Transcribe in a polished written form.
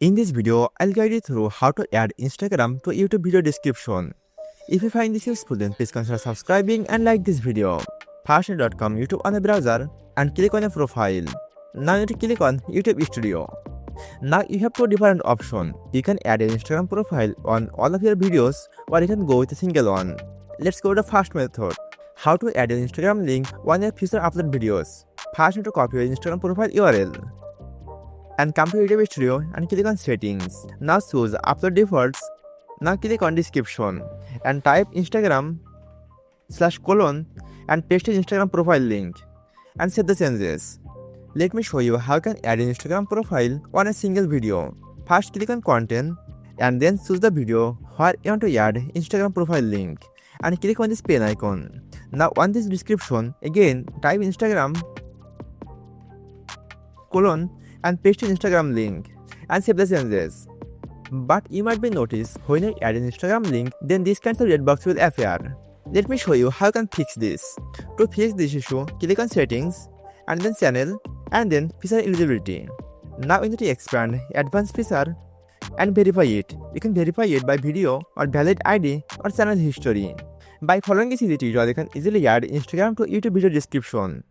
In this video, I'll guide you through how to add Instagram to YouTube video description. If you find this useful, then please consider subscribing and like this video. First.com YouTube on the browser and click on a profile. Now you need to click on YouTube Studio. Now you have two different options. You can add an Instagram profile on all of your videos, or you can go with a single one. Let's go to the first method. How to add an Instagram link on your future upload videos. First, you need to copy your Instagram profile URL and come to YouTube Studio and click on Settings. Now choose Upload Defaults. Now click on Description and type Instagram /: and paste your Instagram profile link and save the changes. Let me show you how you can add an Instagram profile on a single video. First click on Content and then choose the video where you want to add Instagram profile link and click on this pen icon. Now on this description, again type Instagram : and paste your Instagram link and save the changes. But you might be noticed when you add an Instagram link, then this kind of red box will appear. Let me show you how you can fix this. To fix this issue, click on Settings and then Channel and then Feature Eligibility. Now you need to expand Advanced Feature and verify it. You can verify it by video or valid ID or channel history. By following this easy tutorial, you can easily add Instagram to YouTube video description.